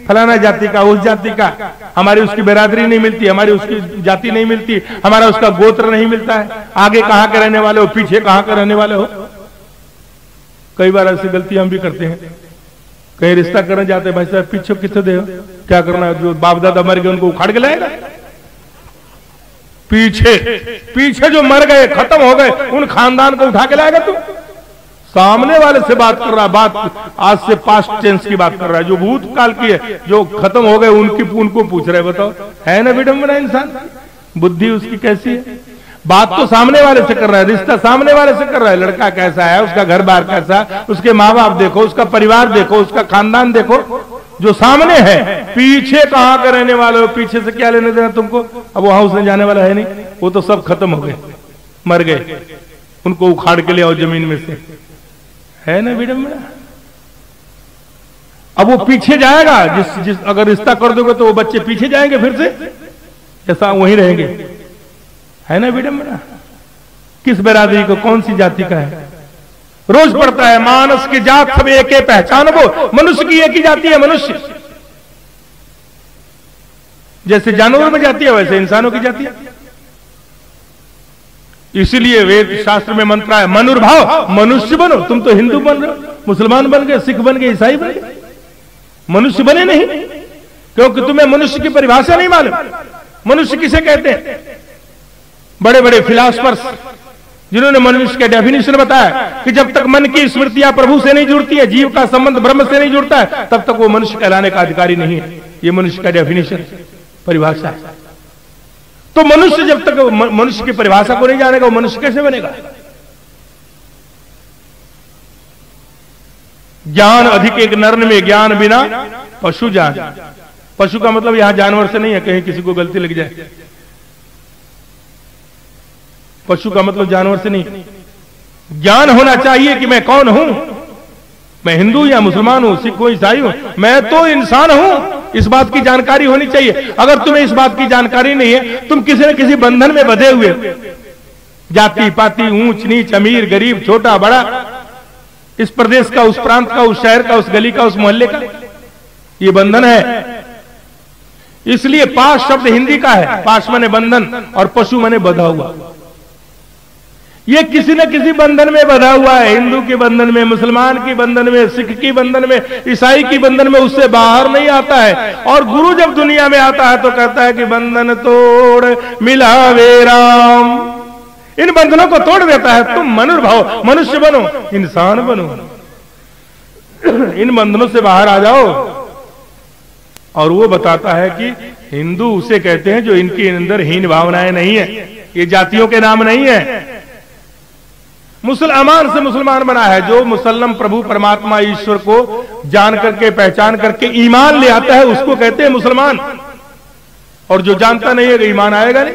फलाना जाति का, उस जाति का, हमारी उसकी बिरादरी नहीं मिलती, हमारी उसकी जाति नहीं मिलती, हमारा उसका गोत्र नहीं मिलता है, आगे कहां के रहने वाले हो, पीछे कहां के रहने वाले हो। कई बार ऐसी गलती हम भी करते हैं, कहीं रिश्ता करने जाते हैं, भाई साहब पीछे कितने दे, क्या करना है, जो बाप दादा मर गए उनको उखाड़ के लाएगा। पीछे जो मर गए, खत्म हो गए, उन खानदान को उठा के लाएगा तू। सामने वाले से बात कर रहा, बात आज से पास्ट टेंस की बात कर रहा है, जो भूतकाल की है, जो खत्म हो गए उनको पूछ रहे। बताओ, है ना विडंबना इंसान, बुद्धि उसकी कैसी है। बात तो सामने वाले से कर रहा है, रिश्ता सामने वाले से कर रहा है, लड़का कैसा है, उसका घर बार कैसा, उसके माँ बाप देखो, उसका परिवार देखो, उसका खानदान देखो, जो सामने है। पीछे कहां के रहने वाले हो, पीछे से क्या लेने देना तुमको। अब वहां उसने जाने वाला है नहीं, वो तो सब खत्म हो गए, मर गए, उनको उखाड़ के ले आओ जमीन में से, है ना विडंबना। अब वो पीछे जाएगा, जिस अगर रिश्ता कर दोगे तो वो बच्चे पीछे जाएंगे, फिर से ऐसा वहीं रहेंगे, है ना विडंबना। किस बिरादरी को, कौन सी जाति का है। रोज पढ़ता है, मानस की जात सब एक पहचान, वो मनुष्य की एक ही जाति है, मनुष्य। जैसे जानवरों में जाती है वैसे इंसानों की जाति है। इसीलिए वेद शास्त्र में मंत्र है, मनुर्भाव, मनुष्य बनो। तुम तो हिंदू बन रहे हो, मुसलमान बन गए, सिख बन गए, ईसाई बन गए, मनुष्य बने नहीं, क्योंकि तुम्हें मनुष्य की परिभाषा नहीं मालूम। मनुष्य किसे कहते हैं। बड़े बड़े फिलासफर्स जिन्होंने मनुष्य का डेफिनेशन बताया कि जब तक मन की स्मृतियां प्रभु से नहीं जुड़ती है, जीव का संबंध ब्रह्म से नहीं जुड़ता है, तब तक वो मनुष्य कहलाने का अधिकारी नहीं है। ये मनुष्य का डेफिनेशन, परिभाषा है। तो मनुष्य जब तक मनुष्य की परिभाषा को नहीं जानेगा, वो मनुष्य कैसे बनेगा। ज्ञान अधिक एक नर में, ज्ञान बिना पशु जान। पशु का मतलब यहां जानवर से नहीं है, कहीं किसी को गलती लग जाए। पशु का मतलब जानवर से नहीं। ज्ञान होना चाहिए कि मैं कौन हूं, मैं हिंदू या मुसलमान हूं, सिख हूं, ईसाई हूं, मैं तो इंसान हूं। इस बात की जानकारी होनी चाहिए। अगर तुम्हें इस बात की जानकारी नहीं है, तुम किसी न किसी बंधन में बंधे हुए, जाति पाति, ऊंच नीच, अमीर गरीब, छोटा बड़ा, इस प्रदेश का, उस प्रांत का, उस शहर का, उस गली का, उस मोहल्ले का, ये बंधन है। इसलिए पाश शब्द हिंदी का है, पाश माने बंधन और पशु माने बंधा हुआ। ये किसी न किसी बंधन में बंधा हुआ है, हिंदू के बंधन में, मुसलमान की बंधन में, सिख की बंधन में, ईसाई की बंधन में, उससे बाहर नहीं आता है। और गुरु जब दुनिया में आता है तो कहता है कि बंधन तोड़ मिलावे राम। इन बंधनों को तोड़ देता है। तुम मनुर्भाव, मनुष्य बनो, इंसान बनो, इन बंधनों से बाहर आ जाओ। और वो बताता है कि हिंदू उसे कहते हैं जो इनके अंदर हीन भावनाएं नहीं है, ये जातियों के नाम नहीं है। मुसलमान से मुसलमान बना है, जो मुसल्लम प्रभु परमात्मा ईश्वर को जान करके, पहचान करके ईमान ले आता है, उसको कहते हैं मुसलमान। और जो जानता नहीं है, ईमान आएगा नहीं।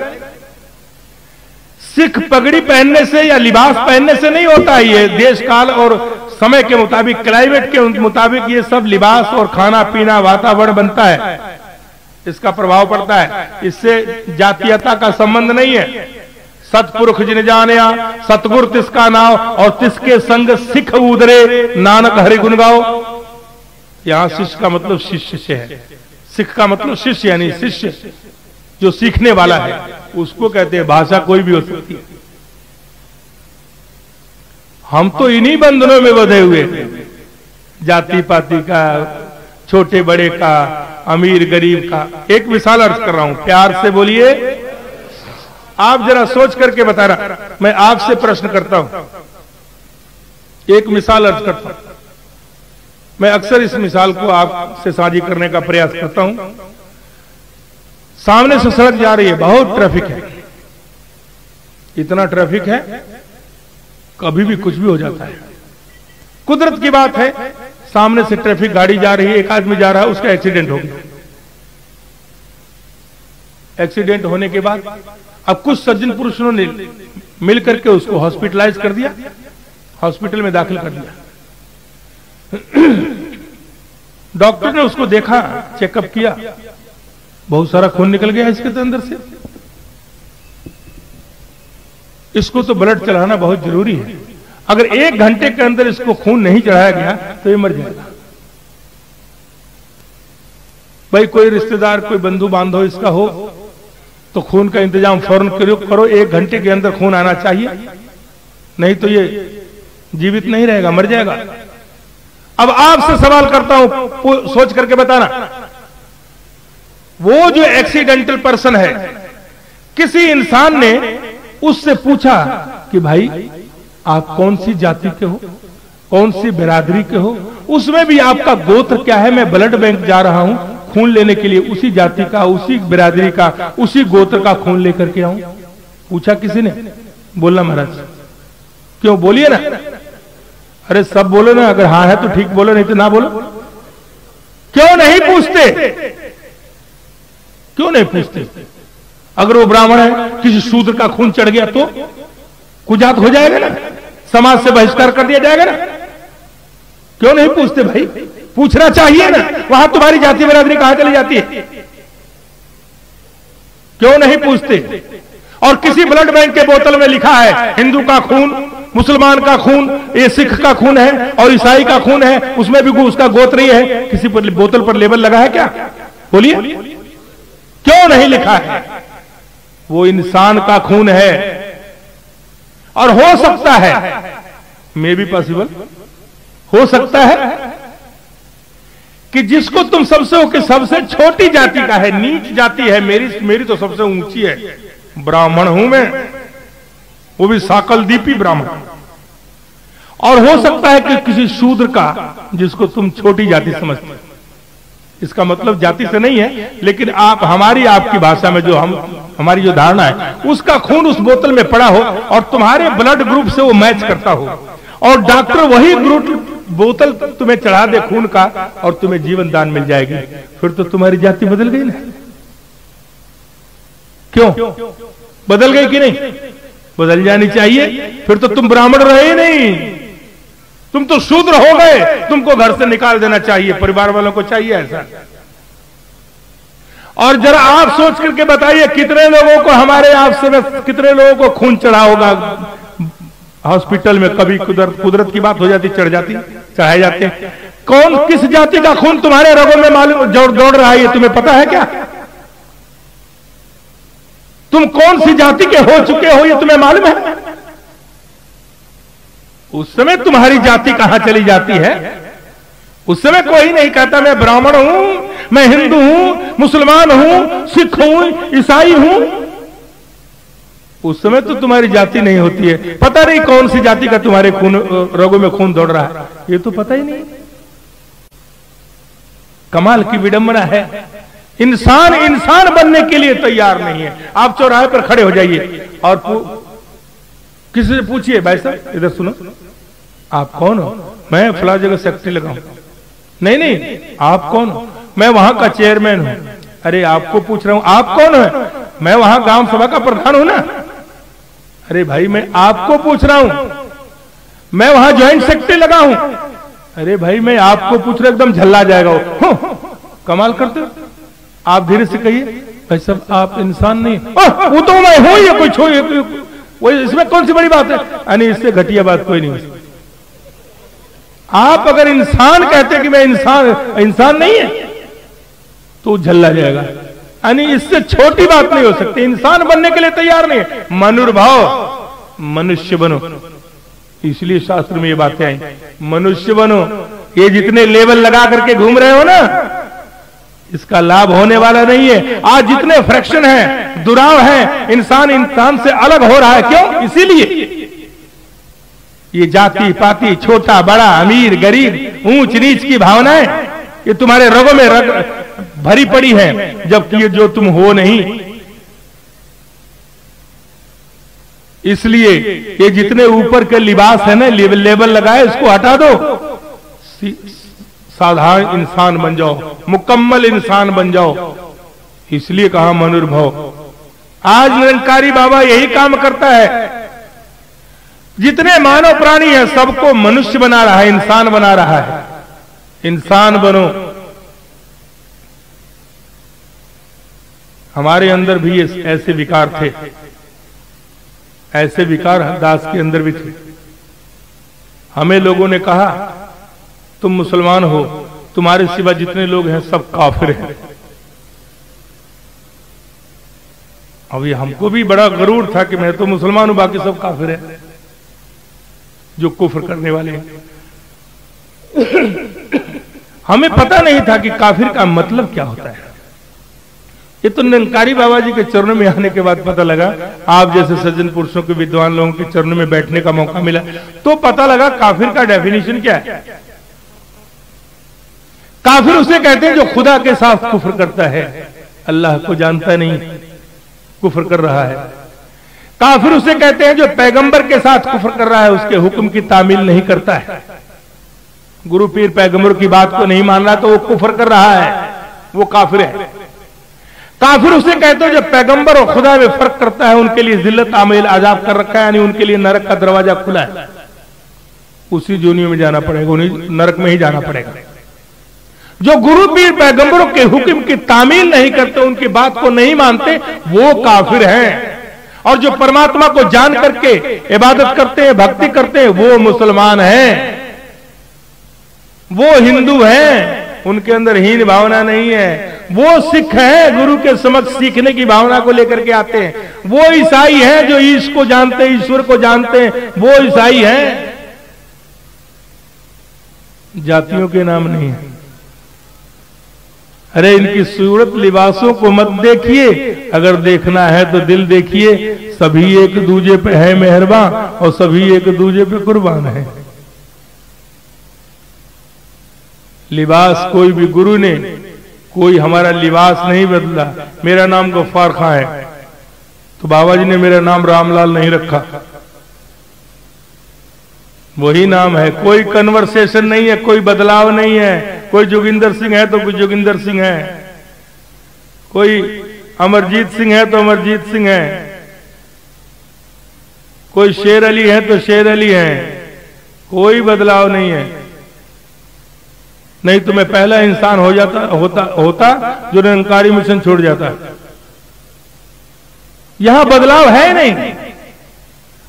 सिख पगड़ी पहनने से या लिबास पहनने से नहीं होता है। ये देश काल और समय के मुताबिक, क्लाइमेट के मुताबिक ये सब लिबास और खाना पीना, वातावरण बनता है, इसका प्रभाव पड़ता है। इससे जातीयता का संबंध नहीं है। सतपुरुष जिन जानिया, सतगुरु तिसका नाव, और तिसके संग सिख उदरे, नानक हरि गुण गाओ। यहां शिष्य का मतलब शिष्य से है, सिख का मतलब शिष्य यानी शिष्य, जो सीखने वाला है, उसको कहते हैं। भाषा कोई भी हो सकती है। हम तो इन्हीं बंधनों में बंधे हुए, जाति पाति का, छोटे बड़े का, अमीर गरीब का। एक मिसाल अर्ज कर रहा हूं, प्यार से बोलिए। आप जरा सोच करके बता रहा, मैं आपसे प्रश्न करता हूं, एक मिसाल अर्ज करता हूं। मैं अक्सर इस मिसाल को आपसे साझी करने का प्रयास करता हूं। सामने से सड़क जा रही है, बहुत ट्रैफिक है, इतना ट्रैफिक है कभी भी कुछ भी हो जाता है। कुदरत की बात है, सामने से ट्रैफिक गाड़ी जा रही है, एक आदमी जा रहा है, उसका एक्सीडेंट हो गया। एक्सीडेंट होने के बाद अब कुछ सज्जन पुरुषों ने मिलकर के उसको हॉस्पिटलाइज कर दिया, हॉस्पिटल में दाखिल कर दिया। डॉक्टर ने उसको देखा, चेकअप किया, बहुत सारा खून निकल गया इसके अंदर से। इसको तो ब्लड चढ़ाना बहुत जरूरी है। अगर 1 घंटे के अंदर इसको खून नहीं चढ़ाया गया तो ये मर जाएगा। भाई कोई रिश्तेदार, कोई बंधु बांधव इसका हो तो खून का इंतजाम फौरन करो, 1 घंटे के अंदर खून आना चाहिए, नहीं तो ये जीवित नहीं रहेगा, मर जाएगा। अब आपसे सवाल करता हूं, सोच करके बताना, वो जो एक्सीडेंटल पर्सन है, किसी इंसान ने उससे पूछा कि भाई आप कौन सी जाति के हो, कौन सी बिरादरी के हो, उसमें भी आपका गोत्र क्या है, मैं ब्लड बैंक जा रहा हूं खून लेने के लिए, उसी जाति का, उसी बिरादरी का, उसी गोत्र का खून लेकर के आऊं? पूछा किसी ने? बोलना महाराज। क्यों? बोलिए ना। अरे सब बोलो ना, अगर हाँ है तो ठीक बोलो, नहीं तो ना बोलो। क्यों नहीं पूछते? क्यों नहीं पूछते? अगर वो ब्राह्मण है, किसी शूद्र का खून चढ़ गया तो कुजात हो जाएगा ना, समाज से बहिष्कार कर दिया जाएगा ना। क्यों नहीं पूछते भाई? पूछना चाहिए ना। वहां तुम्हारी जाति बिरादरी कहां चली जाती है? क्यों नहीं पूछते? और किसी ब्लड बैंक के बोतल में लिखा है हिंदू का खून, मुसलमान का खून, ये सिख का खून है और ईसाई का खून है, उसमें भी उसका गोत्र ही है, किसी पर बोतल पर लेबल लगा है क्या? बोलिए, क्यों नहीं लिखा है? वो इंसान का खून है। और हो सकता है, मे बी पॉसिबल, हो सकता है कि जिसको तुम सबसे हो कि सबसे छोटी जाति का है, नीच जाति है, मेरी तो सबसे ऊंची है, ब्राह्मण हूं मैं, वो भी साकलदीपी ब्राह्मण। और हो सकता है कि किसी शूद्र का, जिसको तुम छोटी जाति समझते हो, इसका मतलब जाति से नहीं है, लेकिन आप हमारी आपकी भाषा में जो हमारी जो धारणा है, उसका खून उस बोतल में पड़ा हो और तुम्हारे ब्लड ग्रुप से वो मैच करता हो, और डॉक्टर वही ग्रुप बोतल तुम्हें चढ़ा दे खून का और तुम्हें जीवन दान मिल जाएगी, फिर तो तुम्हारी जाति बदल गई ना? क्यों बदल गई कि नहीं? बदल जानी चाहिए। फिर तो तुम ब्राह्मण रहे नहीं, तुम तो शूद्र हो गए, तुमको घर से निकाल देना चाहिए, परिवार वालों को चाहिए ऐसा। और जरा आप सोच करके बताइए, कितने लोगों को हमारे आपसे में कितने लोगों को खून चढ़ा होगा हॉस्पिटल में? कभी कुदरत की बात हो जाती, चढ़ जाती, चढ़ाए जाते। कौन किस जाति का खून तुम्हारे रगों में मालूम दौड़ रहा है, ये तुम्हें पता है क्या? तुम कौन सी जाति के हो चुके हो, ये तुम्हें मालूम है? उस समय तुम्हारी जाति कहां चली जाती है? उस समय कोई नहीं कहता मैं ब्राह्मण हूं, मैं हिंदू हूं, मुसलमान हूं, सिख हूं, ईसाई हूं। उस समय तो तुम्हारी जाति नहीं होती है। पता नहीं कौन सी जाति का तुम्हारे खून रगों में खून दौड़ रहा है, ये तो पता ही नहीं। कमाल की विडंबना है। इंसान बनने के लिए तैयार नहीं है। आप चौराहे पर खड़े हो जाइए और किसी से पूछिए, भाई साहब इधर सुनो, आप कौन हो? मैं फला जगह सेक्रेटरी लगा हूं। नहीं, आप कौन हो? मैं वहां का चेयरमैन हूं। अरे आपको पूछ रहा हूं, आप कौन है? मैं वहां ग्राम सभा का प्रधान हूं ना। अरे भाई मैं आपको पूछ रहा हूं, मैं वहां ज्वाइंट सेक्रेटरी लगा हूं। अरे भाई मैं आपको पूछ रहा, एकदम झल्ला जाएगा वो। कमाल करते हो आप। धीरे से कहिए, भाई साहब आप इंसान नहीं। वो तो मैं हूं, ये कोई छो, वो इसमें कौन सी बड़ी बात है? यानी इससे घटिया बात कोई नहीं। आप अगर इंसान कहते कि मैं इंसान नहीं है तो झल्ला जाएगा। यानी इससे छोटी बात नहीं हो सकती। इंसान बनने के लिए तैयार नहीं है। मनुर्भाव, मनुष्य बनो। इसलिए शास्त्र में ये बातें आई, मनुष्य बनो। ये जितने लेबल लगा करके घूम रहे हो ना, इसका लाभ होने वाला नहीं है। आज जितने फ्रैक्शन है, दुराव है, इंसान से अलग हो रहा है। क्यों? इसीलिए ये जाति पाति, छोटा बड़ा, अमीर गरीब, ऊंच नीच की भावनाएं ये तुम्हारे रगों में भरी पड़ी है, जबकि ये जो तुम हो नहीं। इसलिए ये जितने ऊपर के लिबास है ना, लेबल लगाए, इसको हटा दो। साधारण इंसान बन जाओ, मुकम्मल इंसान बन जाओ। इसलिए कहा मनुर्भव। आज निरंकारी बाबा यही काम करता है। जितने मानव प्राणी हैं सबको मनुष्य बना रहा है, इंसान बना रहा है। इंसान बनो। हमारे अंदर भी ऐसे विकार थे, ऐसे विकार दास के अंदर भी थे। हमें लोगों ने कहा तुम मुसलमान हो, तुम्हारे सिवा जितने लोग हैं सब काफिर हैं। अभी हमको भी बड़ा गरूर था कि मैं तो मुसलमान हूं, बाकी सब काफिर है जो कुफ्र करने वाले हैं। हमें पता नहीं था कि काफिर का मतलब क्या होता है। ये तो निरंकारी बाबा जी के चरणों में आने के बाद पता लगा। आप जैसे सज्जन पुरुषों के विद्वान लोगों के चरणों में बैठने का मौका मिला तो पता लगा काफिर का डेफिनेशन क्या है। काफिर उसे कहते हैं जो खुदा के साथ कुफ्र करता है, अल्लाह को जानता नहीं, कुफ्र कर रहा है। काफिर उसे कहते हैं जो पैगंबर के साथ कुफ्र कर रहा है, उसके हुक्म की तामील नहीं करता है, गुरु पीर पैगंबर की बात को नहीं मान रहा तो वो कुफ्र कर रहा है, वो काफिर है। काफिर उसे कहते हैं जो पैगंबर और खुदा में फर्क करता है, उनके लिए जिल्लत आमेल आजाब कर रखा है, यानी उनके लिए नरक का दरवाजा खुला है, उसी जोनियों में जाना पड़ेगा, उन्हीं नरक में ही जाना पड़ेगा। जो गुरु पीर पैगंबरों के हुक्म की तामील नहीं करते, उनकी बात को नहीं मानते, वो काफिर हैं। और जो परमात्मा को जान करके इबादत करते हैं, भक्ति करते हैं, वो मुसलमान हैं, वो हिंदू हैं, उनके अंदर हीन भावना नहीं है। वो सिख हैं, गुरु के समक्ष सीखने की भावना को लेकर के आते हैं। वो ईसाई हैं जो ईश को जानते हैं, ईश्वर को जानते हैं, वो ईसाई हैं। जातियों के नाम नहीं है। अरे इनकी सूरत लिबासों को मत देखिए, अगर देखना है तो दिल देखिए। सभी एक दूजे पे है मेहरबान और सभी एक दूजे पे कुर्बान है। लिबास कोई भी गुरु ने कोई हमारा लिबास नहीं बदला। मेरा नाम गफ्फार खां है तो बाबा जी ने मेरा नाम रामलाल नहीं रखा, वही नाम है। कोई कन्वर्सेशन नहीं है, कोई बदलाव नहीं है। कोई जोगिंदर सिंह है तो कोई जोगिंदर सिंह है, कोई अमरजीत सिंह है तो अमरजीत सिंह है, कोई शेर अली है तो शेर अली है, कोई बदलाव नहीं है। नहीं तो मैं पहला इंसान होता जो निरंकारी मिशन छोड़ जाता। यहां बदलाव है नहीं।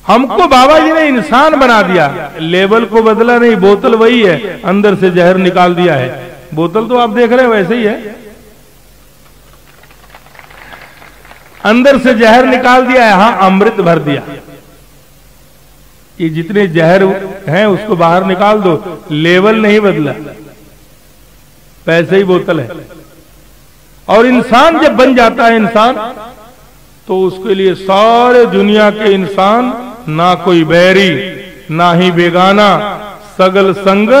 हमको बाबा जी ने इंसान बना दिया, लेबल को बदला नहीं, बोतल वही है, अंदर से जहर निकाल दिया है। बोतल तो आप देख रहे हैं वैसे ही है, अंदर से जहर निकाल दिया है, यहां अमृत भर दिया। ये जितने जहर हैं उसको बाहर निकाल दो, लेवल नहीं बदला, वैसे ही बोतल है। और इंसान जब बन जाता है इंसान, तो उसके लिए सारे दुनिया के इंसान, ना कोई बैरी ना ही बेगाना, सगल संग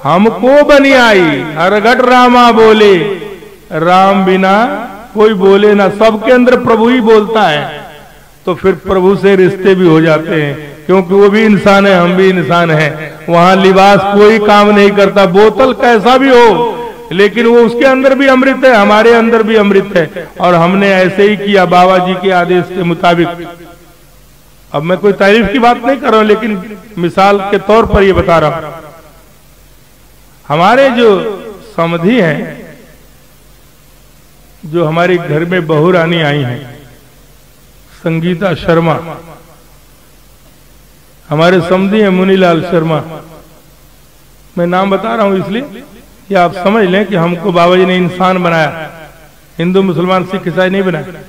हमको बनी आई। हर घट रामा बोले, राम बिना कोई बोले ना। सबके अंदर प्रभु ही बोलता है, तो फिर प्रभु से रिश्ते भी हो जाते हैं, क्योंकि वो भी इंसान है, हम भी इंसान हैं। वहां लिबास कोई काम नहीं करता, बोतल कैसा भी हो, लेकिन वो उसके अंदर भी अमृत है, हमारे अंदर भी अमृत है। और हमने ऐसे ही किया बाबा जी के आदेश के मुताबिक। अब मैं कोई तारीफ की बात नहीं कर रहा हूं, लेकिन मिसाल के तौर पर ये बता रहा हूं। हमारे जो समधी हैं, जो हमारे घर में बहू रानी आई हैं, संगीता शर्मा, हमारे समधी हैं मुनीलाल शर्मा। मैं नाम बता रहा हूं इसलिए कि आप समझ लें कि हमको बाबा जी ने इंसान बनाया, हिंदू मुसलमान सिख ईसाई नहीं बनाया।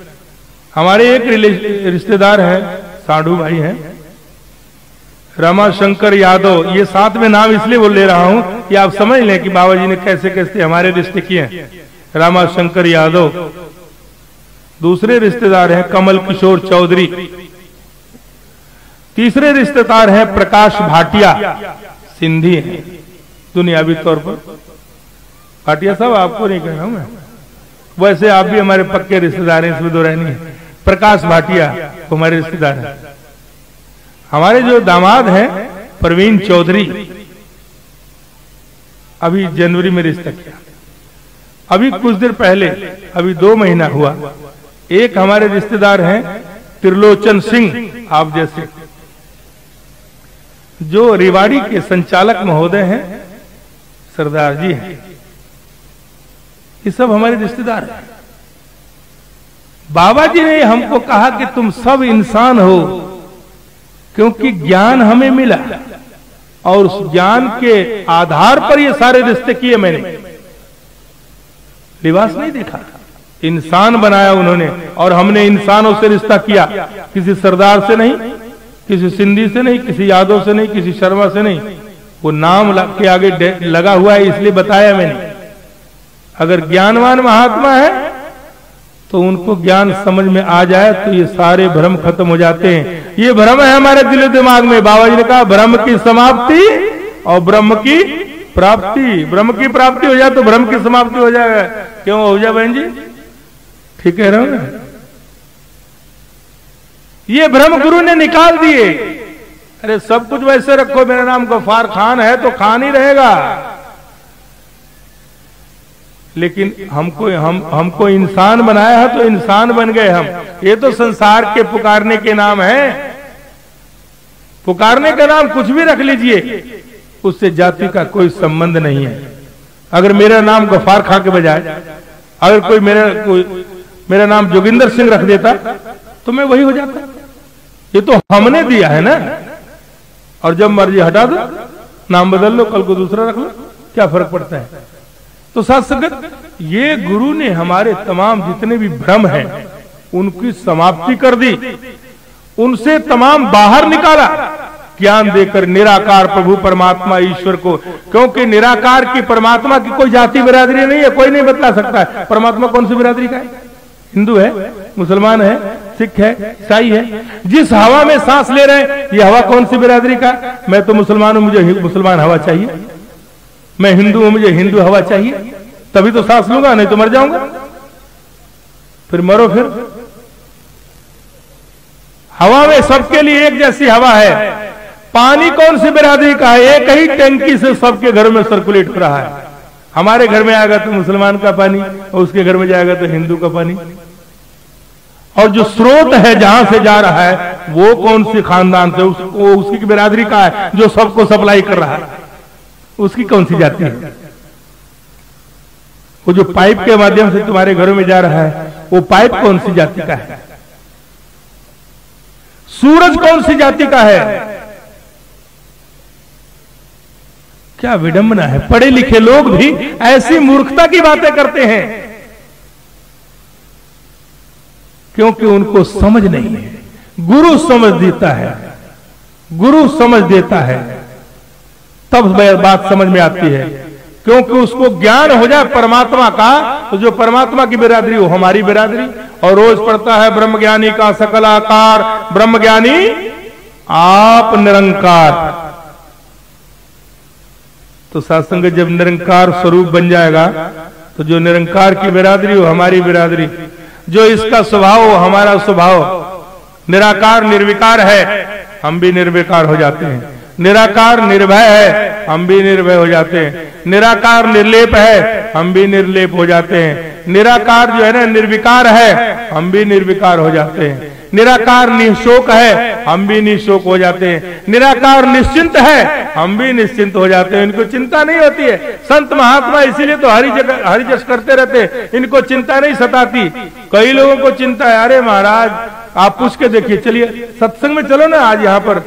हमारे एक रिश्तेदार हैं, साधु भाई हैं, रमाशंकर यादव। ये साथ में नाम इसलिए बोल ले रहा हूं कि आप समझ लें कि बाबा जी ने कैसे कैसे हमारे रिश्ते किए हैं। रमाशंकर यादव। दूसरे रिश्तेदार हैं कमल किशोर चौधरी। तीसरे रिश्तेदार हैं प्रकाश भाटिया, सिंधी हैं दुनियावी तौर पर। भाटिया साहब आपको नहीं कह रहा हूं मैं, वैसे आप भी हमारे पक्के रिश्तेदार हैं, इसमें दो रहनी है। प्रकाश भाटिया हमारे रिश्तेदार हैं। हमारे जो दामाद हैं प्रवीण चौधरी, अभी जनवरी में रिश्ता किया, अभी कुछ देर पहले, अभी 2 महीना हुआ। एक हमारे रिश्तेदार हैं त्रिलोचन सिंह, आप जैसे, जो रेवाड़ी के संचालक महोदय हैं, सरदार जी हैं। ये सब हमारे रिश्तेदार हैं। बाबा जी ने हमको कहा कि तुम सब इंसान हो, क्योंकि ज्ञान हमें मिला और उस ज्ञान के आधार पर ये सारे रिश्ते किए। मैंने लिबास नहीं देखा, इंसान बनाया उन्होंने, और हमने इंसानों से रिश्ता किया, किसी सरदार से नहीं, किसी सिंधी से नहीं, किसी यादव से नहीं, किसी शर्मा से नहीं। वो नाम के आगे लगा हुआ है, इसलिए बताया मैंने। अगर ज्ञानवान महात्मा है तो उनको ज्ञान समझ में आ जाए तो ये सारे भ्रम खत्म हो जाते हैं। ये भ्रम है हमारे दिल दिमाग में। बाबा जी ने कहा भ्रम की समाप्ति और ब्रह्म की प्राप्ति। ब्रह्म की प्राप्ति हो जाए तो भ्रम की समाप्ति हो जाएगा। क्यों हो जाए बहन जी? ठीक कह रहे हो ना? ये भ्रम गुरु ने निकाल दिए। अरे सब कुछ वैसे रखो, मेरा नाम गफ्फार खान है तो खान ही रहेगा, लेकिन हमको इंसान बनाया है तो इंसान बन गए हम। ये तो संसार के पुकारने के नाम है। पुकारने का नाम कुछ भी रख लीजिए, उससे जाति का कोई संबंध नहीं है। अगर मेरा नाम गफ्फार खां के बजाय अगर कोई मेरा नाम जोगिंदर सिंह रख देता तो मैं वही हो जाता। ये तो हमने दिया है ना, और जब मर्जी हटा दो, नाम बदल लो, कल को दूसरा रख लो, क्या फर्क पड़ता है? तो साथ संगत, ये गुरु ने हमारे तमाम जितने भी भ्रम हैं उनकी समाप्ति कर दी, उनसे तमाम बाहर निकाला, ज्ञान देकर निराकार प्रभु परमात्मा ईश्वर को। क्योंकि निराकार की परमात्मा की कोई जाति बिरादरी नहीं है, कोई नहीं बतला सकता है परमात्मा कौन सी बिरादरी का है। हिंदू है, मुसलमान है, सिख है, ईसाई है। जिस हवा में सांस ले रहे हैं ये हवा कौन सी बिरादरी का? मैं तो मुसलमान हूं, मुझे मुसलमान हवा चाहिए। मैं हिंदू हूं, मुझे हिंदू हवा चाहिए, तभी तो सांस लूंगा, नहीं तो मर जाऊंगा। फिर मरो। फिर हवा में सबके लिए एक जैसी हवा है। पानी कौन सी बिरादरी का है? एक ही टंकी से सबके घर में सर्कुलेट हो रहा है। हमारे घर में आएगा तो मुसलमान का पानी, और उसके घर में जाएगा तो हिंदू का पानी। और जो स्रोत है जहां से जा रहा है वो कौन सी खानदान से, उसकी बिरादरी का है जो सबको सप्लाई कर रहा है, उसकी कौन सी जाति है? वो जो पाइप के माध्यम से तुम्हारे घरों में जा रहा है वो पाइप कौन सी जाति का है? सूरज कौन सी जाति का है? क्या विडंबना है। पढ़े लिखे लोग भी ऐसी मूर्खता की बातें करते हैं क्योंकि उनको समझ नहीं है। गुरु समझ देता है, गुरु समझ देता है, तब बात समझ में आती है। क्योंकि उसको ज्ञान हो जाए परमात्मा का, तो जो परमात्मा की बिरादरी वो हमारी बिरादरी। और रोज पढ़ता है ब्रह्मज्ञानी का सकल आकार, ब्रह्मज्ञानी आप निरंकार। तो सत्संग जब निरंकार स्वरूप बन जाएगा तो जो निरंकार की बिरादरी हो हमारी बिरादरी, जो इसका स्वभाव हो हमारा स्वभाव। निराकार निर्विकार है, हम भी निर्विकार हो जाते हैं। निराकार निर्भय है, हम भी निर्भय हो जाते हैं। निराकार निर्लेप है, हम भी निर्लेप हो जाते हैं। निराकार जो है ना निर्विकार है, हम भी निर्विकार हो जाते हैं। निराकार निशोक है, हम भी निशोक हो जाते हैं। निराकार निश्चिंत है, हम भी निश्चिंत हो जाते हैं। इनको चिंता नहीं होती है। संत महात्मा इसीलिए तो हरि जश करते रहते हैं, इनको चिंता नहीं सताती। कई लोगों को चिंता है, अरे महाराज आप पूछ के देखिए, चलिए सत्संग में चलो ना, आज यहाँ पर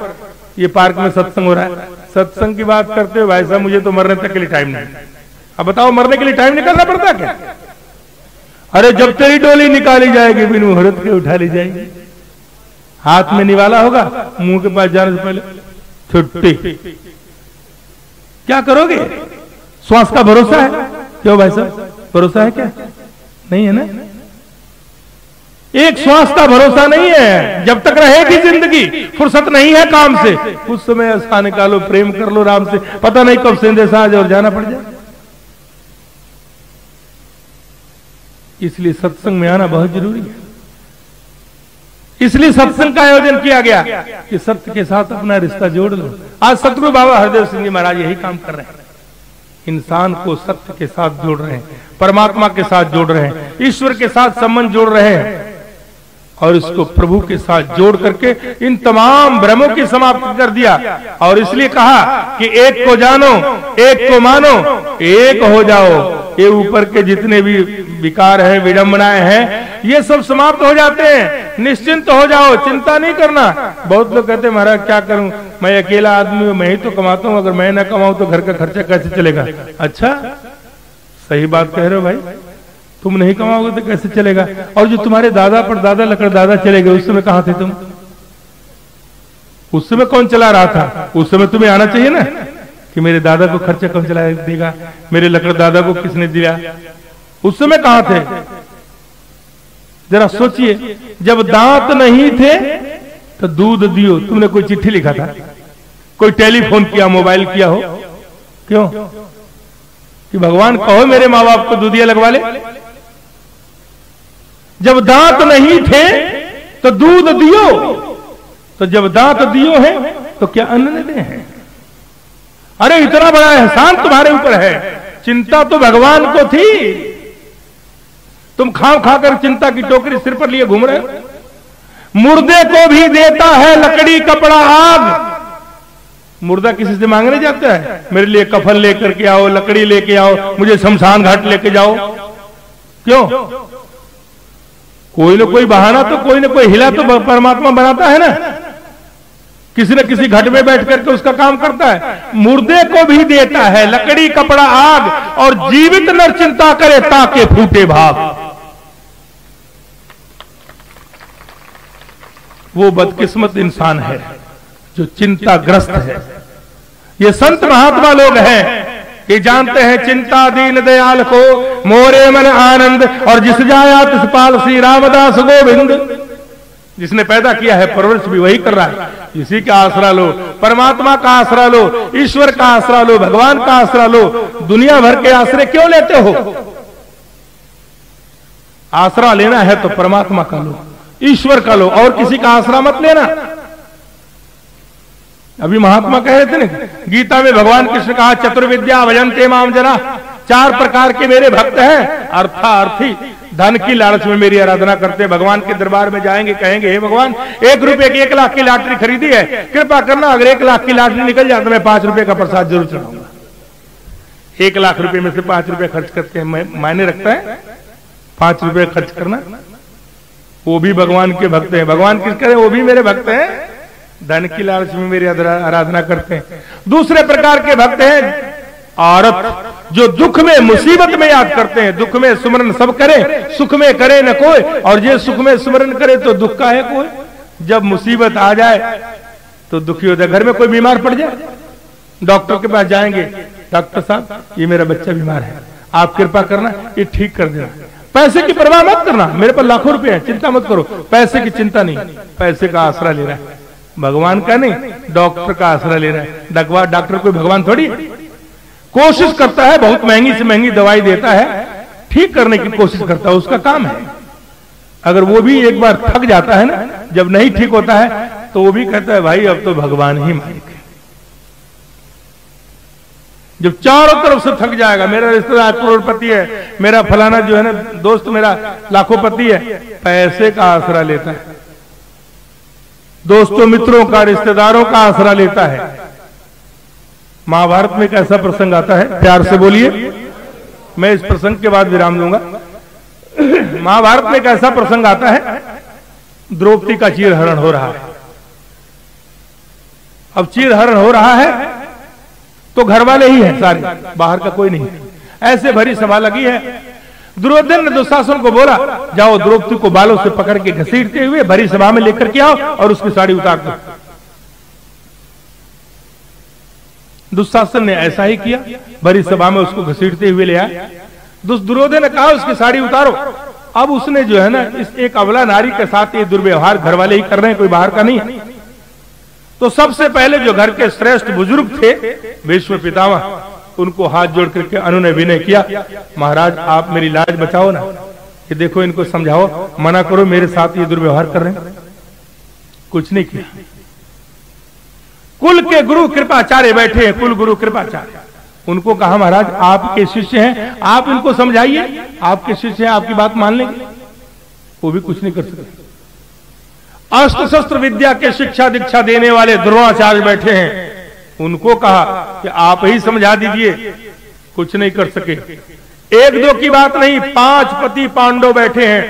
ये पार्क में सत्संग हो रहा है, सत्संग की बात करते हो भाई साहब, मुझे तो मरने तक के लिए टाइम नहीं। अब बताओ मरने के लिए टाइम निकालना पड़ता क्या? अरे जब तेरी डोली निकाली जाएगी बिन मुहूर्त के उठा ली जाएगी। हाथ में निवाला होगा, मुंह के पास जाने से पहले छुट्टी। क्या करोगे? श्वास का भरोसा है? क्यों भाई साहब, भरोसा है क्या? नहीं है ना। एक श्वास का भरोसा नहीं है। जब तक रहेगी जिंदगी, फुर्सत नहीं है काम से, उस समय ऐसा निकालो, प्रेम कर लो राम से, पता नहीं कब संदेशा आ जाए और जाना पड़ जाए। इसलिए सत्संग में आना बहुत जरूरी है। इसलिए सत्संग का आयोजन किया गया कि सत्य के साथ अपना रिश्ता जोड़ लो। आज सतगुरु बाबा हरदेव सिंह जी महाराज यही काम कर रहे हैं। इंसान को सत्य के साथ जोड़ रहे हैं, परमात्मा के साथ जोड़ रहे हैं, ईश्वर के साथ संबंध जोड़ रहे हैं, और इसको प्रभु के साथ जोड़ करके इन तमाम भ्रमों की समाप्ति कर दिया। और इसलिए कहा कि एक को जानो, एक को मानो, एक हो जाओ। ये ऊपर के जितने भी विकार हैं, विडंबनाएं हैं, ये सब समाप्त हो जाते हैं। निश्चिंत हो जाओ, चिंता नहीं करना। बहुत लोग कहते हैं महाराज क्या करूं, मैं अकेला आदमी हूं, मैं ही तो कमाता हूं, अगर मैं ना कमाऊं तो घर का खर्चा कैसे चलेगा? अच्छा, सही बात कह रहे हो भाई। तुम नहीं कमाओगे तो कैसे चलेगा? और जो तुम्हारे दादा परदादा लकड़दादा चले गए, उस समय कहां थे तुम? उस समय कौन चला रहा था? उस समय तुम्हें आना चाहिए ना कि मेरे दादा को खर्चा कौन चला देगा, मेरे लकड़दादा को किसने दिया? उस समय कहां थे? जरा सोचिए, जब दांत नहीं थे तो दूध दियो। तुमने कोई चिट्ठी लिखा था, कोई टेलीफोन किया, मोबाइल किया हो? क्यों? कि भगवान कहो मेरे माँ बाप को दूधिया लगवा ले। जब दांत नहीं थे तो दूध दियो, तो जब दांत दियो है तो क्या अन्न दे हैं? अरे इतना बड़ा एहसान तुम्हारे ऊपर है, चिंता तो भगवान को थी। तुम खाओ खाकर चिंता की टोकरी सिर पर लिए घूम रहे हो। मुर्दे को भी देता है लकड़ी कपड़ा आग। मुर्दा किसी से मांगने जाता है, मेरे लिए कफन लेकर के आओ, लकड़ी लेके आओ, मुझे शमशान घाट लेके जाओ? क्यों? कोई ना कोई बहाना तो, कोई ना कोई हिला तो परमात्मा बनाता है ना, किसी न किसी घट में बैठ करके उसका काम करता है। मुर्दे को भी देता है लकड़ी कपड़ा आग, और जीवित नर चिंता करे ताके फूटे भाग। वो बदकिस्मत इंसान है जो चिंताग्रस्त है। ये संत महात्मा लोग हैं कि जानते हैं चिंता दीन दयाल को मोरे मन आनंद, और जिस जाया तिस पाल श्री रामदास गोविंद। जिसने पैदा किया है परवरिश भी वही कर रहा है। इसी का आसरा लो, परमात्मा का आसरा लो, ईश्वर का आसरा लो, भगवान का आसरा लो। दुनिया भर के आसरे क्यों लेते हो? आसरा लेना है तो परमात्मा का लो, ईश्वर का लो, और किसी का आसरा मत लेना। अभी महात्मा कह रहे थे ना, गीता में भगवान कृष्ण कहा चतुर्विद्या भजन्ते माम जना। 4 प्रकार के मेरे भक्त हैं। अर्थार्थी, धन की लालच में मेरी आराधना करते हैं। भगवान के दरबार में जाएंगे, कहेंगे हे भगवान 1 रुपए की 1 लाख की लॉटरी खरीदी है, कृपा करना अगर 1 लाख की लॉटरी निकल जाए तो मैं 5 रुपए का प्रसाद जरूर चढ़ाऊंगा। 1 लाख रुपए में से 5 रुपए खर्च करते हैं, मायने रखता है 5 रुपए खर्च करना? वो भी भगवान के भक्त हैं। भगवान किस करें? वो भी मेरे भक्त हैं, धन की लालच में मेरी आराधना करते हैं। दूसरे प्रकार के भक्त हैं औरत, जो दुख में मुसीबत में याद करते हैं। दुख में सुमरन सब करे, सुख में करे न कोई, और जे सुख में सुमरन करे तो दुख का है कोई। जब मुसीबत आ जाए तो दुखी होता है। घर में कोई बीमार पड़ जाए, डॉक्टर के पास जाएंगे, डॉक्टर साहब ये मेरा बच्चा बीमार है, आप कृपा करना ये ठीक कर देना। पैसे की परवाह मत करना, मेरे पास लाखों रुपए हैं, चिंता मत करो। पैसे की चिंता नहीं, पैसे का आसरा ले रहा है, भगवान का नहीं, डॉक्टर का आसरा ले रहा है। डॉक्टर कोई भगवान थोड़ी। कोशिश करता है, बहुत महंगी से महंगी दवाई देता है, ठीक करने की कोशिश करता है, उसका काम है। अगर वो भी एक बार थक जाता है ना, जब नहीं ठीक होता है तो वो भी कहता है भाई अब तो भगवान ही मालिक है। जब चारों तरफ से थक जाएगा, मेरा रिश्तेदार करोड़पति है, मेरा फलाना जो है ना दोस्त मेरा लाखोंपति है, पैसे का आसरा लेता है, दोस्तों मित्रों का रिश्तेदारों का आसरा लेता है। महाभारत में एक ऐसा प्रसंग आता है, प्यार से बोलिए, मैं इस प्रसंग के बाद विराम दूंगा। महाभारत में एक ऐसा प्रसंग आता है, द्रौपदी का चीरहरण हो रहा है। अब चीरहरण हो रहा है तो घर वाले ही हैं सारे, बाहर का कोई नहीं। ऐसे भरी सभा लगी है। दुर्योधन ने दुशासन को बोला जाओ द्रौपदी को बालों से पकड़ के घसीटते हुए भरी सभा में लेकर के आओ और उसकी साड़ी उतार दो। दुशासन ने ऐसा ही किया, भरी सभा में उसको घसीटते हुए ले आया। दुर्योधन ने कहा उसकी साड़ी उतारो। अब उसने जो है ना इस एक अबला नारी के साथ ये दुर्व्यवहार घर वाले ही कर रहे हैं, कोई बाहर का नहीं। तो सबसे पहले जो घर के श्रेष्ठ बुजुर्ग थे विश्व पितामह, उनको हाथ जोड़ करके अनुनय विनय किया, महाराज आप मेरी लाज बचाओ ना, ये देखो इनको समझाओ, मना करो, मेरे साथ ये दुर्व्यवहार कर रहे हैं। कुछ नहीं किया। कुल के गुरु कृपाचार्य बैठे हैं, कुल गुरु कृपाचार्य, उनको कहा महाराज आपके शिष्य हैं, आप इनको समझाइए, आपके शिष्य हैं, आपकी बात मान लेंगे। वो भी कुछ नहीं कर सकते। अस्त्र शस्त्र विद्या के शिक्षा दीक्षा देने वाले द्रोणाचार्य बैठे हैं, उनको कहा कि आप ही समझा दीजिए, कुछ नहीं कर सके। 1-2 की बात नहीं, 5 पति पांडव बैठे हैं,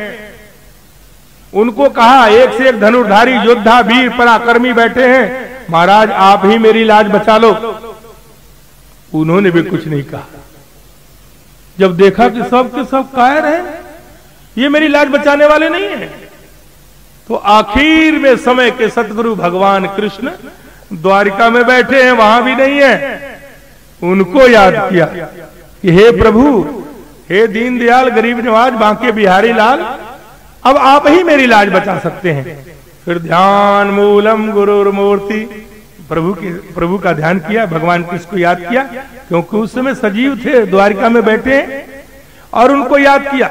उनको कहा, एक से एक धनुर्धारी योद्धा वीर पराक्रमी बैठे हैं, महाराज आप ही मेरी लाज बचा लो। उन्होंने भी कुछ नहीं कहा। जब देखा कि सब के सब कायर हैं, ये मेरी लाज बचाने वाले नहीं है, तो आखिर में समय के सतगुरु भगवान कृष्ण द्वारिका में बैठे हैं, वहां भी नहीं है। उनको याद किया कि हे प्रभु, हे दीनदयाल गरीब नवाज बांके बिहारी लाल, अब आप ही मेरी लाज बचा सकते हैं। फिर ध्यान मूलम गुरुर मूर्ति, प्रभु का ध्यान किया, भगवान कृष्ण को याद किया, क्योंकि उस समय सजीव थे, द्वारिका में बैठे और उनको याद किया।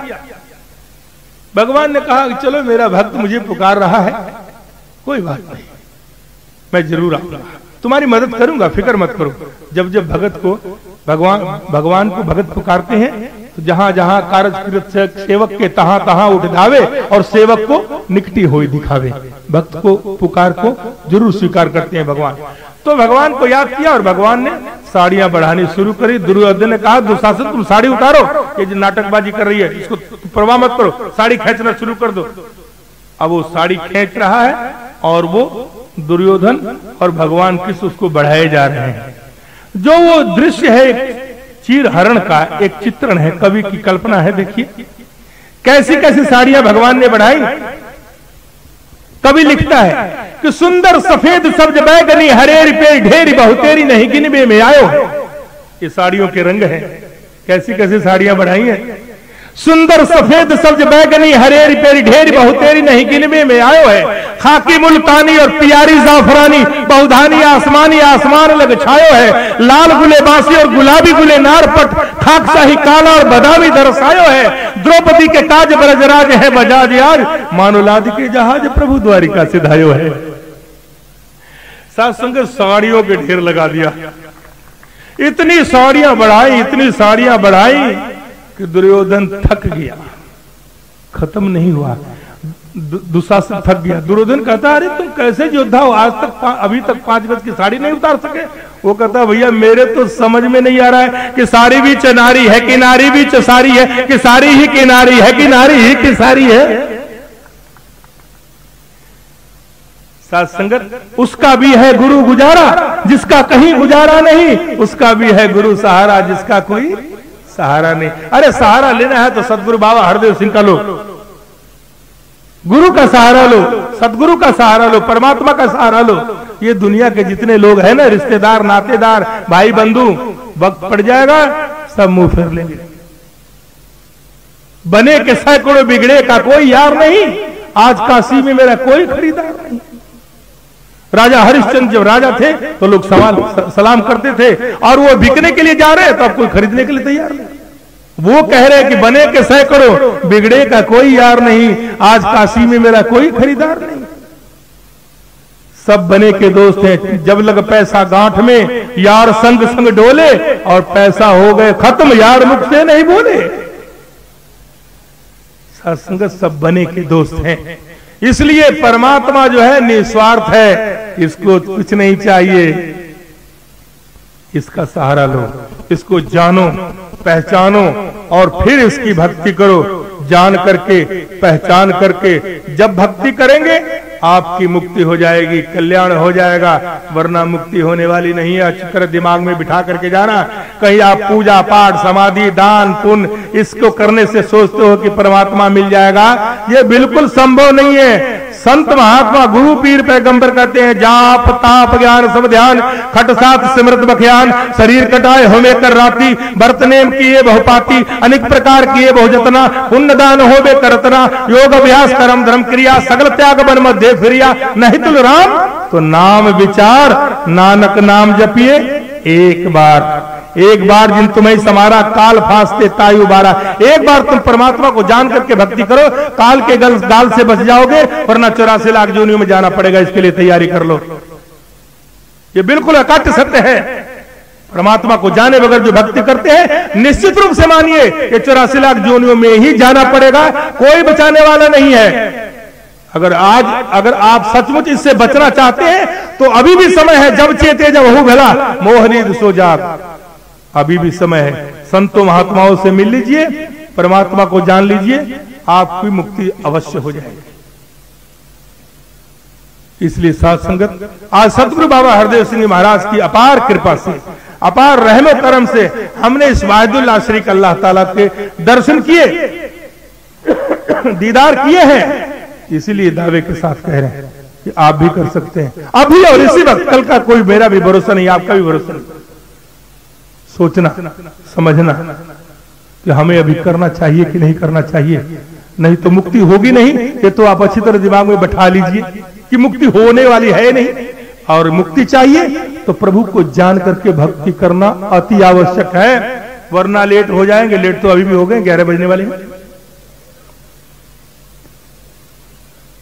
भगवान ने कहा कि चलो मेरा भक्त मुझे पुकार रहा है, कोई बात नहीं, मैं जरूर आऊंगा, तुम्हारी मदद करूंगा, फिक्र मत करो। जब जब भगत को भगवान को भगत पुकारते हैं तो जहां जहां कारज सेवक के तहां तहां उठ धावे और सेवक को निकटी हुई दिखावे। भक्त को पुकार को जरूर स्वीकार करते हैं भगवान। तो भगवान को याद किया और भगवान ने साड़ियां बढ़ानी शुरू करी। दुर्योधन ने कहा दुशासन तुम साड़ी उतारो, ये जो नाटकबाजी कर रही है इसको परवाह मत करो, साड़ी खींचना शुरू कर दो। अब वो साड़ी खींच रहा है और वो दुर्योधन और भगवान कृष्ण उसको बढ़ाए जा रहे हैं। जो वो दृश्य है चीर हरण का, एक चित्रण है, कवि की कल्पना है। देखिए कैसी कैसी साड़ियां भगवान ने बढ़ाई। कवि लिखता है कि सुंदर सफेद सब्ज बैगनी हरेरी पे ढेरी बहुतेरी नहीं गिनबे में आयो। ये साड़ियों के रंग हैं, कैसी कैसी साड़ियां बढ़ाई हैं। सुंदर सफेद सब्ज बैगनी हरेरी पेरी ढेरी बहुतेरी नहीं गिनबे में आयो है। खाकी मुल्तानी और पियारी जाफरानी बहुधानी आसमानी आसमान लग छायो है। लाल गुले बासी और गुलाबी गुले नारपट खाक शाही काला और बदामी दरसायो है। द्रौपदी के ताज ब्रजराज है बजाज आज, मानो लाद के जहाज प्रभु द्वारिका सिधायो है। साथ संगत साड़ियों के ढेर लगा दिया। इतनी साड़ियां बढ़ाई, इतनी साड़ियां बढ़ाई कि दुर्योधन थक गया, खत्म नहीं हुआ। दुशासन थक गया। दुर्योधन कहता अरे तुम कैसे योद्धा हो, आज तक अभी तक 5 गज की साड़ी नहीं उतार सके। वो कहता भैया मेरे तो समझ में नहीं आ रहा है कि साड़ी भी चनारी है कि नारी भी चसारी है, कि साड़ी ही किनारी है कि नारी ही की सारी है। साथ संगत उसका भी है गुरु गुजारा जिसका कहीं गुजारा नहीं, उसका भी है गुरु सहारा जिसका कोई सहारा नहीं। अरे सहारा लेना है तो सदगुरु बाबा हरदेव सिंह का लो, गुरु का सहारा लो, सदगुरु का सहारा लो, परमात्मा का सहारा लो। ये दुनिया के जितने लोग हैं ना, रिश्तेदार नातेदार भाई बंधु, वक्त पड़ जाएगा सब मुंह फेर लेंगे। बने के सैकड़ों बिगड़े का कोई यार नहीं, आज काशी में मेरा कोई खरीदार नहीं। राजा हरिश्चंद्र जब राजा थे तो लोग सलाम करते थे, और वो बिकने के लिए जा रहे हैं तो अब कोई खरीदने के लिए तैयार नहीं। वो कह रहे हैं कि बने के सैकड़ों बिगड़े का कोई यार नहीं, आज काशी में मेरा कोई खरीदार नहीं। सब बने के दोस्त हैं, जब लग पैसा गांठ में यार संग संग डोले, और पैसा हो गए खत्म यार मुख से नहीं बोले। सत्संग सब बने के दोस्त हैं। इसलिए परमात्मा जो है निस्वार्थ है, इसको कुछ नहीं चाहिए। इसका सहारा लो, इसको जानो पहचानो और फिर इसकी भक्ति करो। जान करके पहचान करके जब भक्ति करेंगे आपकी मुक्ति हो जाएगी, कल्याण हो जाएगा, वरना मुक्ति होने वाली नहीं है। अच्छी तरह दिमाग में बिठा करके जाना। कहीं आप पूजा पाठ समाधि दान पुण्य इसको करने से सोचते हो कि परमात्मा मिल जाएगा, ये बिल्कुल संभव नहीं है। संत महात्मा गुरु पीर पैगंबर कहते हैं जाप ताप ज्ञान सब ध्यान खट सात सिमरत बख्यान, शरीर कटाए होमे कर राती, व्रत नेम किए बहुपाती, अनेक प्रकार किए बहु जतना, पुण्य दान होबे करतना, योग अभ्यास कर्म धर्म क्रिया, सगल त्याग बन मध्य फिरिया, नहीं तुल राम तो नाम विचार, नानक नाम जपिए एक बार। एक बार जिन तुम्हें समारा काल फांसते तायु बारा। एक बार तुम परमात्मा को जान करके भक्ति करो, काल के गाल से बच जाओगे, वरना 84 लाख योनियों में जाना पड़ेगा। इसके लिए तैयारी कर लो। ये बिल्कुल अकाट्य सत्य है। परमात्मा को जाने बगैर जो भक्ति करते हैं निश्चित रूप से मानिए ये 84 लाख योनियों में ही जाना पड़ेगा, कोई बचाने वाला नहीं है। अगर आप सचमुच इससे बचना चाहते हैं तो अभी भी समय है। जब चेते जब हूं भला मोहनीद सो जाग, अभी भी समय है। संतों महात्माओं से मिल लीजिए, परमात्मा को जान लीजिए, आपकी मुक्ति अवश्य हो जाएगी। इसलिए साथ संगत आज सतगुरु बाबा हरदेव सिंह महाराज की अपार कृपा से अपार रहमो करम से हमने इस वाहिदुल्लाह शरीक अल्लाह ताला के दर्शन किए, दीदार किए हैं। इसीलिए दावे के साथ कह रहे हैं कि आप भी कर सकते हैं अभी और इसी वक्त। कल का कोई मेरा भी भरोसा नहीं, आपका भी भरोसा नहीं। सोचना समझना कि हमें अभी करना चाहिए कि नहीं करना चाहिए, नहीं तो मुक्ति होगी नहीं। ये तो आप अच्छी तरह दिमाग में बैठा लीजिए कि मुक्ति होने वाली है नहीं, और मुक्ति चाहिए तो प्रभु को जान करके भक्ति करना अति आवश्यक है, वरना लेट हो जाएंगे। लेट तो अभी भी हो गए, 11 बजने वाले हैं।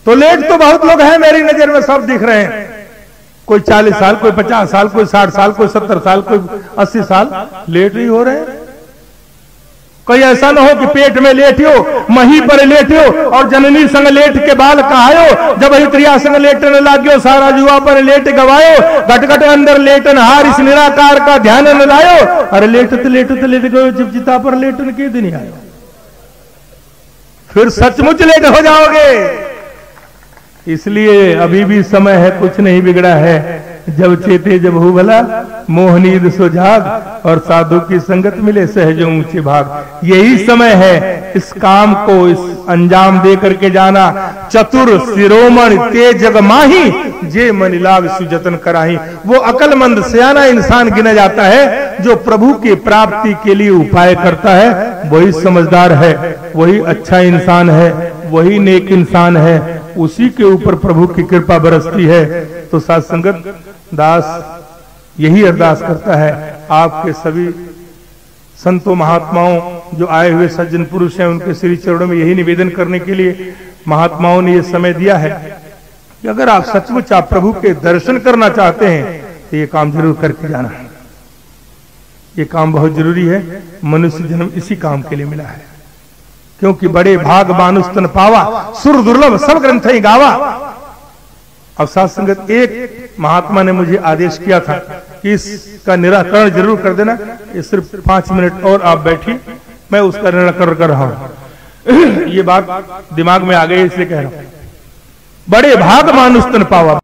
तो लेट तो बहुत लोग हैं मेरी नजर में, सब दिख रहे हैं। कोई 40 साल, कोई 50 साल, कोई 60 साल, कोई 70 साल, कोई 80 साल लेट ही हो रहे हैं। कोई ऐसा ना हो कि पेट में लेटियो, मही पर लेटियो और जननी संग लेट के बाल कहायो, जब हित्रिया संग लेटन लाग्यो, सारा जुआ पर लेट गवायो, घटघट अंदर लेटन हार, इस निराकार का ध्यान न लायो। अरे लेटत लेटत लेट गयो, जब चिता पर लेटन के दिन आयो, फिर सचमुच लेट हो जाओगे। इसलिए अभी भी समय है, कुछ नहीं बिगड़ा है। जब चेते जब हो भला, मोहनीद सुजाग, और साधु की संगत मिले सहजो ऊंचे भाग। यही समय है इस काम को, इस अंजाम दे करके जाना। चतुर शिरोमणि ते जग माही, जे मन लाग सुजतन कराही। वो अकलमंद सियाना इंसान गिना जाता है जो प्रभु की प्राप्ति के लिए उपाय करता है। वही समझदार है, वही अच्छा इंसान है, वही नेक इंसान है, उसी के ऊपर प्रभु की कृपा बरसती है। तो साथ संगत दास यही अरदास करता है आपके सभी संतों महात्माओं जो आए हुए सज्जन पुरुष हैं, उनके श्री चरणों में यही निवेदन करने के लिए महात्माओं ने ये समय दिया है कि अगर आप सचमुच आप प्रभु के दर्शन करना चाहते हैं तो ये काम जरूर करके जाना है। ये काम बहुत जरूरी है। मनुष्य जन्म इसी काम के लिए मिला है, क्योंकि बड़े भाग मानुस्तन पावा, सुर दुर्लभ सब ग्रंथ ही गावा। अब साथ संगत एक महात्मा ने मुझे आदेश किया था कि इसका निराकरण जरूर कर देना। ये सिर्फ 5 मिनट और आप बैठिए, मैं उसका निराकरण कर रहा हूं। ये बात दिमाग में आ गई इसलिए कह रहा हूं। बड़े भाग मानुस्तन पावा।